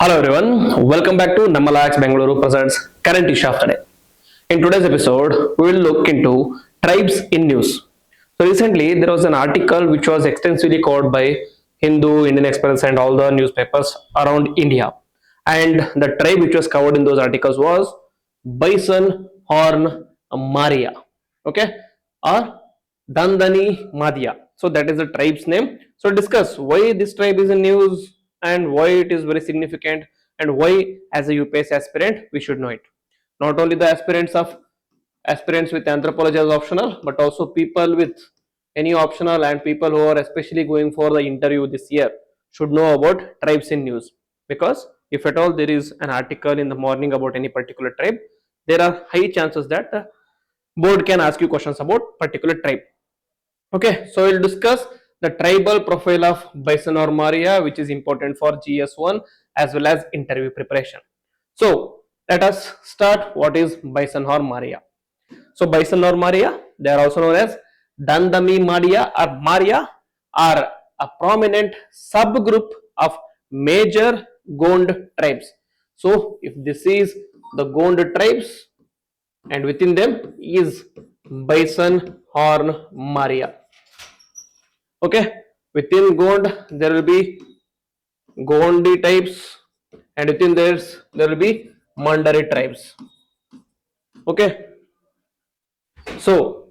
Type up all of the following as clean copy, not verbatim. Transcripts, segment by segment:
Hello everyone, welcome back to Namma Laex Bengaluru presents current issue of the day. In today's episode, we will look into tribes in news. So recently there was an article which was extensively covered by Hindu, Indian Express and all the newspapers around India. And the tribe which was covered in those articles was Bison Horn Maria. Okay, or Dandani Madhya. So that is the tribe's name. So discuss why this tribe is in news and why it is very significant and why as a UPSC aspirant we should know it. Not only the aspirants with anthropology as optional, but also people with any optional and people who are especially going for the interview this year should know about tribes in news, because if at all there is an article in the morning about any particular tribe, there are high chances that the board can ask you questions about particular tribe. Okay, so we'll discuss the tribal profile of Bison Horn Maria, which is important for GS-1 as well as interview preparation. So let us start. What is Bison Horn Maria? So Bison Horn Maria, they are also known as Dandami Maria, are a prominent subgroup of major Gond tribes. So if this is the Gond tribes, and within them is Bison Horn Maria. Okay, within Gond there will be Gondi types, and within there will be Mandari tribes. Okay, so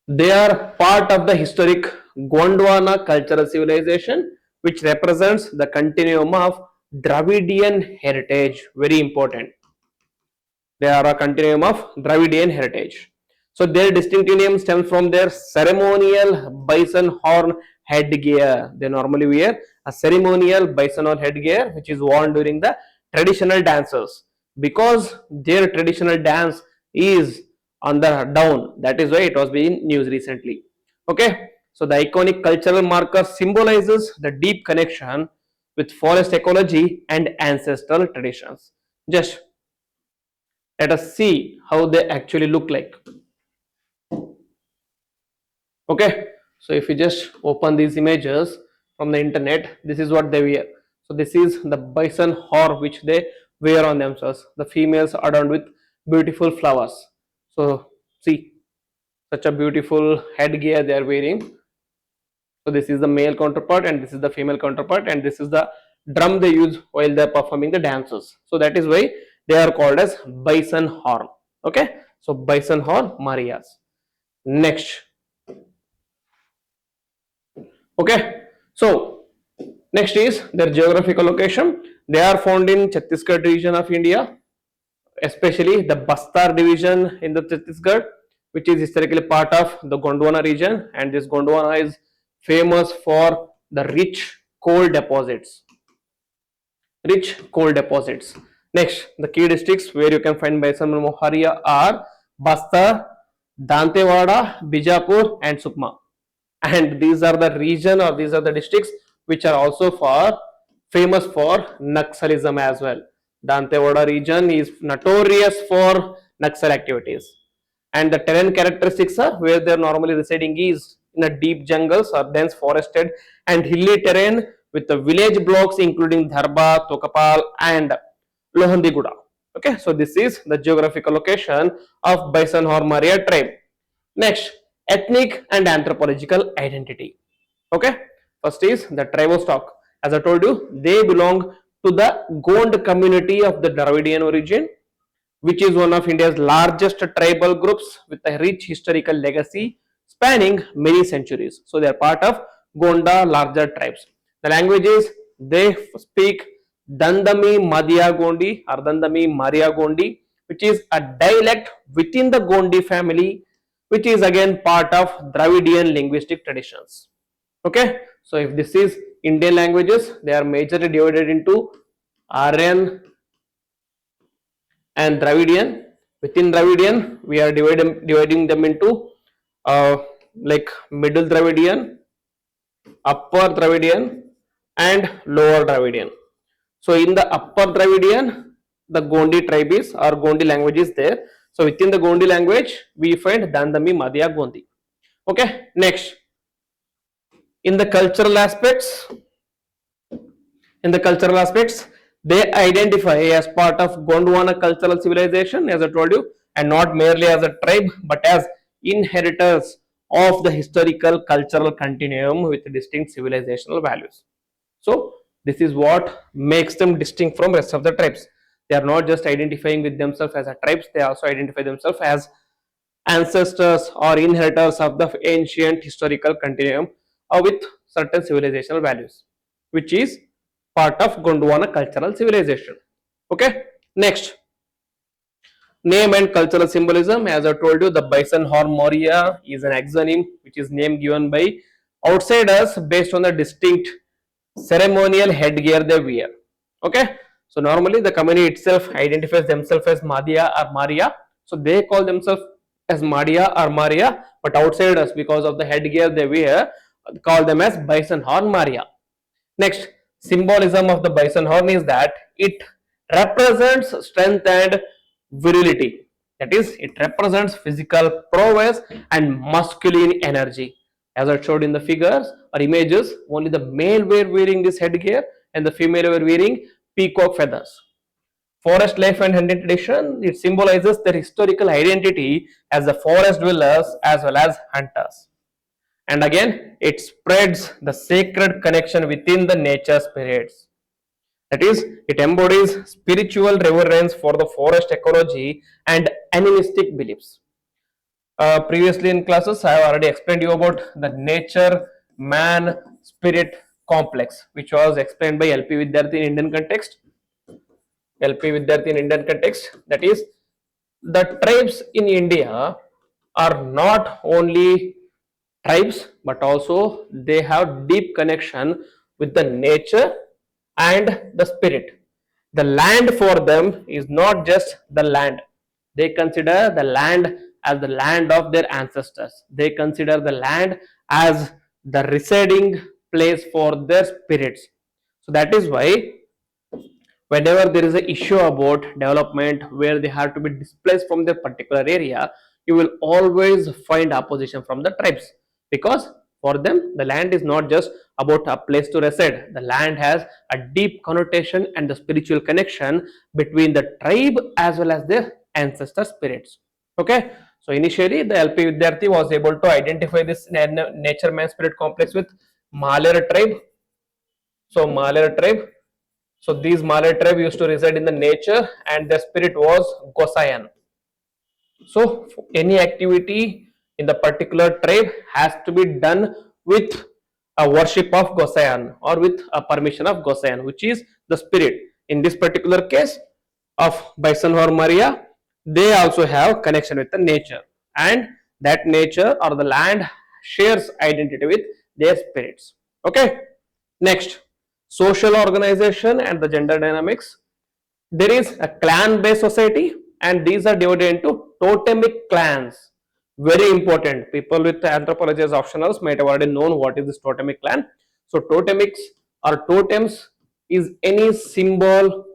they are part of the historic Gondwana cultural civilization, which represents the continuum of Dravidian heritage. Very important. They are a continuum of Dravidian heritage. So their distinctive name stems from their ceremonial bison horn headgear. They normally wear a ceremonial bison horn headgear which is worn during the traditional dances. Because their traditional dance is on the down, that is why it was being news recently. Okay, so the iconic cultural marker symbolizes the deep connection with forest ecology and ancestral traditions. Just let us see how they actually look like. Okay, so if you just open these images from the internet, this is what they wear. So this is the bison horn which they wear on themselves. The females are adorned with beautiful flowers. So see, such a beautiful headgear they are wearing. So this is the male counterpart and this is the female counterpart, and this is the drum they use while they are performing the dances. So that is why they are called as bison horn. Okay, so Bison Horn Marias. Next. Okay, so next is their geographical location. They are found in Chhattisgarh region of India, especially the Bastar division in the Chhattisgarh, which is historically part of the Gondwana region, and this Gondwana is famous for the rich coal deposits. Next, the key districts where you can find Bison Moharia are Bastar, Dantewada, Bijapur, and Sukma. And these are the region or these are the districts which are also famous for Naxalism as well. Dantewada region is notorious for Naxal activities, and the terrain characteristics are where they are normally residing is in a deep jungles or dense forested and hilly terrain with the village blocks including Dharba, Tokapal and Lohandiguda. Okay, so this is the geographical location of Bison Horn Maria tribe. Next, ethnic and anthropological identity. Okay, first is the tribostock. As I told you, they belong to the Gond community of the Dravidian origin, which is one of India's largest tribal groups with a rich historical legacy spanning many centuries. So they are part of Gonda larger tribes. The languages they speak Dandami Madhya Gondi or Dandami Maria Gondi, which is a dialect within the Gondi family, which is again part of Dravidian linguistic traditions. Okay, so if this is Indian languages, they are majorly divided into Aryan and Dravidian. Within Dravidian, we are dividing them into like Middle Dravidian, Upper Dravidian, and Lower Dravidian. So in the Upper Dravidian, the Gondi tribe is or Gondi language is there. So within the Gondi language, we find Dandami Madhya Gondi. Okay, next. In the cultural aspects, In the cultural aspects, they identify as part of Gondwana cultural civilization, as I told you, and not merely as a tribe, but as inheritors of the historical cultural continuum with distinct civilizational values. So this is what makes them distinct from rest of the tribes. They are not just identifying with themselves as a tribes, they also identify themselves as ancestors or inheritors of the ancient historical continuum or with certain civilizational values, which is part of Gondwana cultural civilization. Okay, next, name and cultural symbolism. As I told you, the Bison Horn Maria is an exonym, which is name given by outsiders based on the distinct ceremonial headgear they wear. Okay, so normally the community itself identifies themselves as Madhya or Maria, so they call themselves as Madhya or Maria, but outsiders, because of the headgear they wear, call them as Bison Horn Maria. Next, symbolism of the bison horn is that it represents strength and virility. That is, it represents physical prowess and masculine energy. As I showed in the figures or images, only the male were wearing this headgear and the female were wearing peacock feathers. Forest life and hunting tradition, it symbolizes their historical identity as the forest dwellers as well as hunters. And again, it spreads the sacred connection within the nature spirits. That is, it embodies spiritual reverence for the forest ecology and animistic beliefs. Previously in classes, I have already explained you about the nature man spirit complex, which was explained by LP Vidyarthi in Indian context. LP Vidyarthi in Indian context, that is, the tribes in India are not only tribes, but also they have deep connection with the nature and the spirit. The land for them is not just the land. They consider the land as the land of their ancestors. They consider the land as the residing place for their spirits. So that is why whenever there is an issue about development where they have to be displaced from their particular area, you will always find opposition from the tribes, because for them the land is not just about a place to reside. The land has a deep connotation and the spiritual connection between the tribe as well as their ancestor spirits. Okay, so initially the LP Vidyarthi was able to identify this nature man spirit complex with Malar tribe. So Malar tribe, so these Malay tribe used to reside in the nature and their spirit was Gosayan. So any activity in the particular tribe has to be done with a worship of Gosayan or with a permission of Gosayan, which is the spirit. In this particular case of Bison Horn Maria, they also have connection with the nature, and that nature or the land shares identity with their spirits. Okay, next, social organization and the gender dynamics. There is a clan based society and these are divided into totemic clans. Very important. People with anthropology as optionals might have already known what is this totemic clan. So totemics or totems is any symbol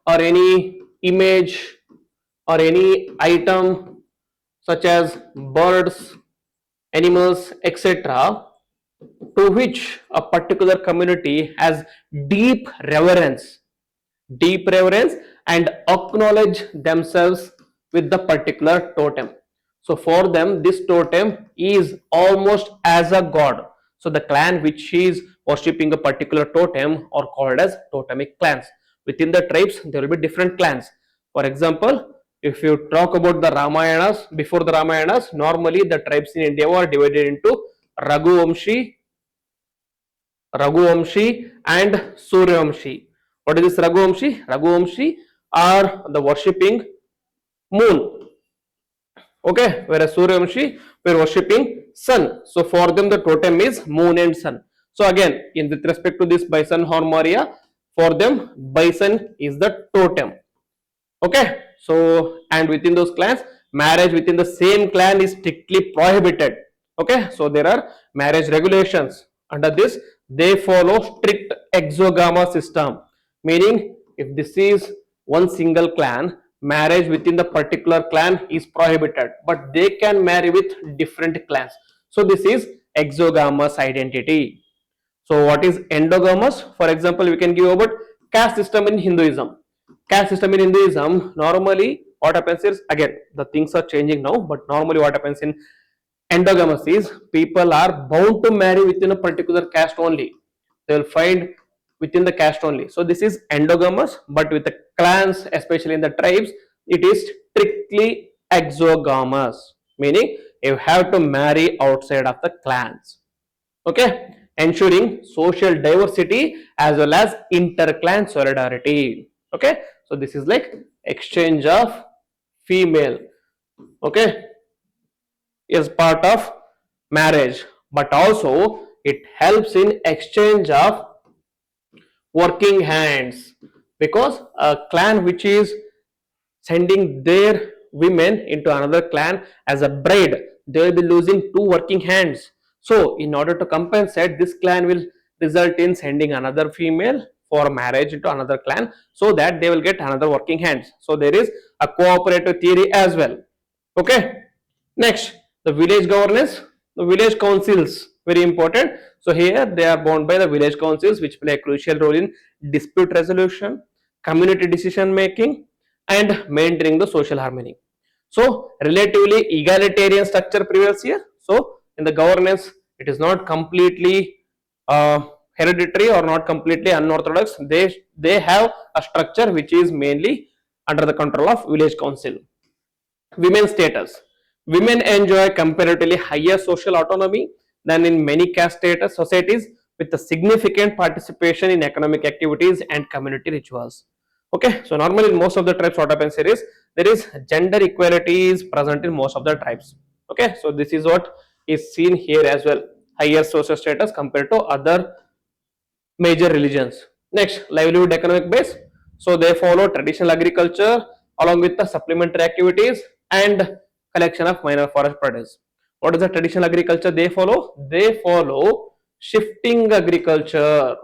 or any image or any item such as birds, animals, etc., to which a particular community has deep reverence and acknowledge themselves with the particular totem. So for them this totem is almost as a god. So the clan which is worshipping a particular totem are called as totemic clans. Within the tribes there will be different clans. For example, if you talk about the Ramayanas, before the Ramayanas, normally the tribes in India were divided into Raghuvamshi, and Suryavamshi. What is this Raghuvamshi? Raghuvamshi are the worshipping moon. Okay, whereas Suryavamshi were worshipping sun. So for them the totem is moon and sun. So again, in with respect to this Bison Horn Maria, for them bison is the totem. Okay, so and within those clans, marriage within the same clan is strictly prohibited. Okay, so there are marriage regulations. Under this, they follow strict exogama system, meaning if this is one single clan, marriage within the particular clan is prohibited, but they can marry with different clans. So this is exogamous identity. So what is endogamous? For example, we can give about caste system in Hinduism. Caste system in Hinduism, normally what happens is, again, the things are changing now, but normally what happens in endogamous is people are bound to marry within a particular caste only. They will find within the caste only. So this is endogamous, but with the clans, especially in the tribes, it is strictly exogamous, meaning you have to marry outside of the clans. Okay, ensuring social diversity as well as inter-clan solidarity. Okay, so this is like exchange of female, okay, is part of marriage, but also it helps in exchange of working hands, because a clan which is sending their women into another clan as a bride, they will be losing two working hands. So in order to compensate, this clan will result in sending another female for marriage into another clan, so that they will get another working hands. So there is a cooperative theory as well. Okay, next, the village governance, the village councils, very important. So here they are bound by the village councils, which play a crucial role in dispute resolution, community decision making, and maintaining the social harmony. So relatively egalitarian structure prevails here. So in the governance, it is not completely hereditary or not completely unorthodox. They have a structure which is mainly under the control of village council. Women's status. Women enjoy comparatively higher social autonomy than in many caste status societies, with a significant participation in economic activities and community rituals. Okay, so normally in most of the tribes, what happens here is there is gender equality is present in most of the tribes. Okay, so this is what is seen here as well. Higher social status compared to other major religions. Next, livelihood economic base. So they follow traditional agriculture along with the supplementary activities and collection of minor forest produce. What is the traditional agriculture they follow? They follow shifting agriculture,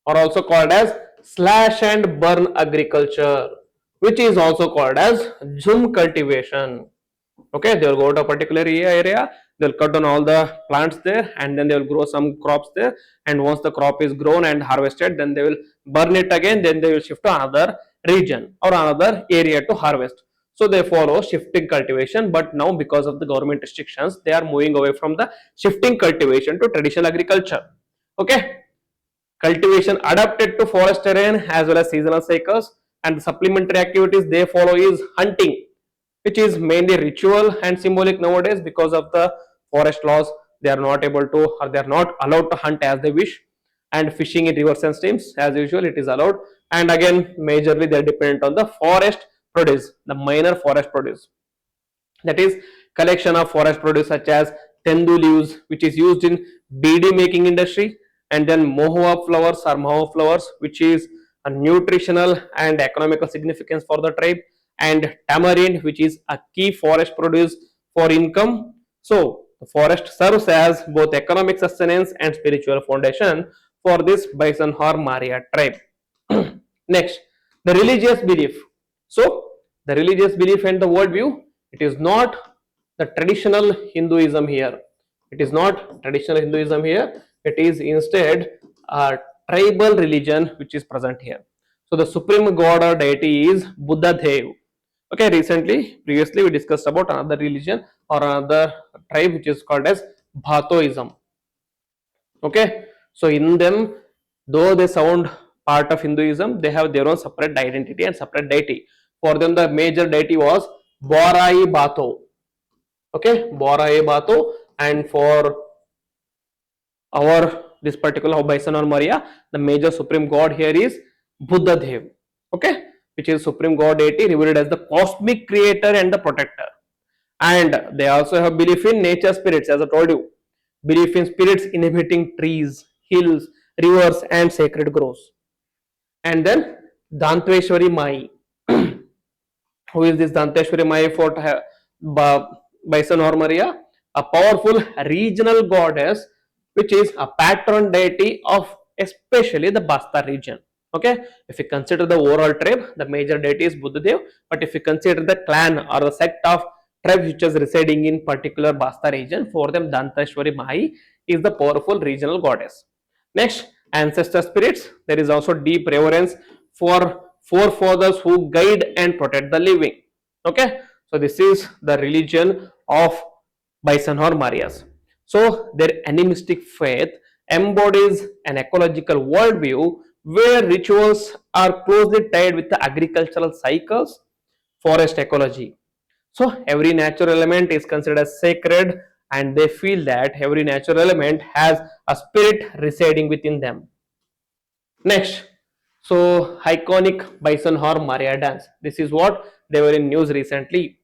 or also called as slash and burn agriculture, which is also called as zoom cultivation. Okay, they will go to a particular area, they'll cut down all the plants there, and then they will grow some crops there, and once the crop is grown and harvested, then they will burn it again, then they will shift to another region or another area to harvest. So they follow shifting cultivation, but now because of the government restrictions, they are moving away from the shifting cultivation to traditional agriculture. Okay, cultivation adapted to forest terrain as well as seasonal cycles, and the supplementary activities they follow is hunting, which is mainly ritual and symbolic nowadays because of the forest laws. They are not able to, or they are not allowed to hunt as they wish, and fishing in rivers and streams as usual it is allowed. And again, majorly they are dependent on the forest produce, the minor forest produce, that is collection of forest produce such as tendu leaves, which is used in bead making industry, and then mohua flowers or mahua flowers, which is a nutritional and economical significance for the tribe, and tamarind, which is a key forest produce for income. So the forest serves as both economic sustenance and spiritual foundation for this Bison Horn Maria tribe. Next, the religious belief. So the religious belief and the worldview, it is not the traditional Hinduism here. It is not traditional Hinduism here. It is instead a tribal religion which is present here. So the supreme god or deity is Buddha Dev. Okay, previously we discussed about another religion or another tribe which is called as Bhatoism. Okay, so in them, though they sound part of Hinduism, they have their own separate identity and separate deity. For them, the major deity was Borai Bato. Okay, Borai Bato, and for our this particular Bison Horn Maria, the major supreme god here is Buddha Dev. Okay, which is supreme god deity revered as the cosmic creator and the protector. And they also have belief in nature spirits, as I told you, belief in spirits inhabiting trees, hills, rivers, and sacred groves. And then Danteshwari Mai. Who is this Danteshwari Mai for Bison Horn Maria? A powerful regional goddess, which is a patron deity of especially the Basta region. Okay, if you consider the overall tribe, the major deity is Buddha Dev, but if you consider the clan or the sect of tribes which is residing in particular Basta region, for them Danteshwari Mai is the powerful regional goddess. Next, ancestor spirits. There is also deep reverence for forefathers who guide and protect the living. Okay, so this is the religion of Bison Horn Marias. So their animistic faith embodies an ecological worldview where rituals are closely tied with the agricultural cycles, forest ecology. So every natural element is considered as sacred, and they feel that every natural element has a spirit residing within them. Next, so iconic Bison Horn Maria dance. This is what they were in news recently.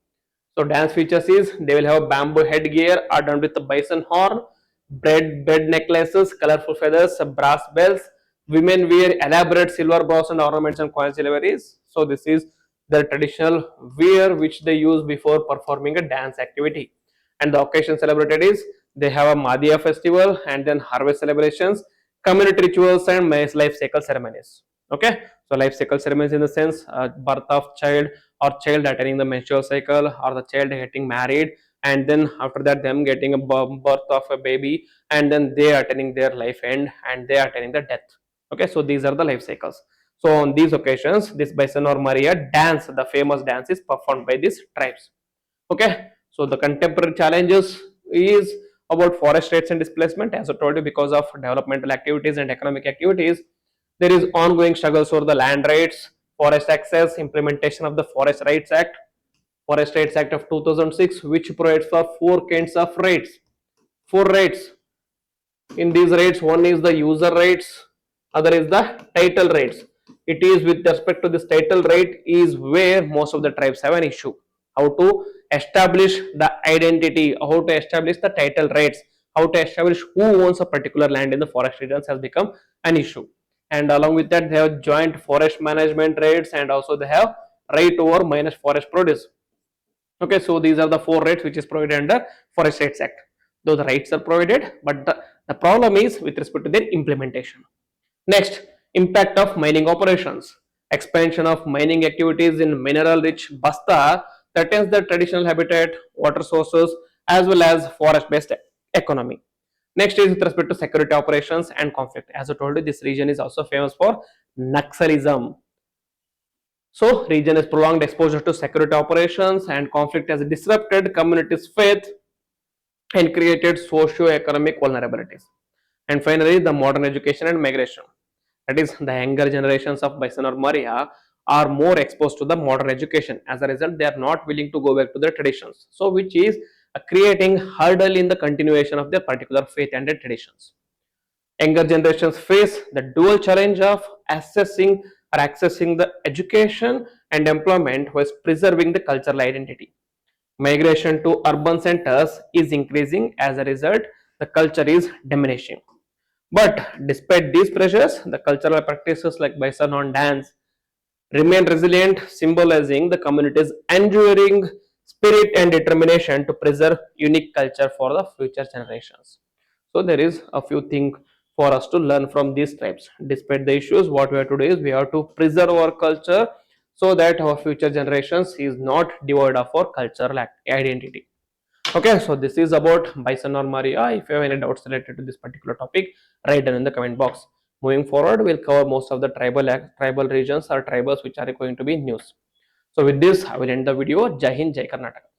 So dance features is they will have bamboo headgear adorned with the bison horn, bed necklaces, colorful feathers, brass bells. Women wear elaborate silver bows and ornaments and coins jewelries. So this is their traditional wear which they use before performing a dance activity. And the occasion celebrated is they have a Madhya festival and then harvest celebrations, community rituals and life cycle ceremonies. Okay, so life cycle ceremonies in the sense birth of child or child attaining the menstrual cycle or the child getting married, and then after that them getting a birth of a baby, and then they attaining their life end and they attaining the death. Okay, so these are the life cycles. So on these occasions this Bison or Maria dance, the famous dance, is performed by these tribes. Okay, so the contemporary challenges is about forest rates and displacement. As I told you, because of developmental activities and economic activities, there is ongoing struggles for the land rights, forest access, implementation of the Forest Rights Act of 2006, which provides for four kinds of rights. Four rights. In these rights, one is the user rights, other is the title rights. It is with respect to this title right is where most of the tribes have an issue. How to establish the identity, how to establish the title rights, how to establish who owns a particular land in the forest regions has become an issue. And along with that, they have joint forest management rights, and also they have right over minus forest produce. Okay, so these are the four rights which is provided under Forest Rights Act. Those rights are provided, but the problem is with respect to their implementation. Next, impact of mining operations. Expansion of mining activities in mineral-rich Basta threatens the traditional habitat, water sources, as well as forest-based economy. Next is with respect to security operations and conflict. As I told you, this region is also famous for Naxalism. So, region is prolonged exposure to security operations and conflict has disrupted communities' faith and created socio-economic vulnerabilities. And finally, the modern education and migration. That is, the younger generations of Bison or Maria are more exposed to the modern education. As a result, they are not willing to go back to their traditions. So, which is creating hurdle in the continuation of their particular faith and their traditions. Younger generations face the dual challenge of accessing the education and employment while preserving the cultural identity. Migration to urban centers is increasing. As a result, the culture is diminishing. But despite these pressures, the cultural practices like Bison Horn dance remain resilient, symbolizing the community's enduring spirit and determination to preserve unique culture for the future generations. So there is a few things for us to learn from these tribes. Despite the issues, what we have to do is we have to preserve our culture so that our future generations is not devoid of our cultural identity. Okay, so this is about Bison or Maria. If you have any doubts related to this particular topic, write down in the comment box. Moving forward, we'll cover most of the tribal regions or tribals which are going to be in news. So with this, I will end the video. Jai Hind, Jai Karnataka.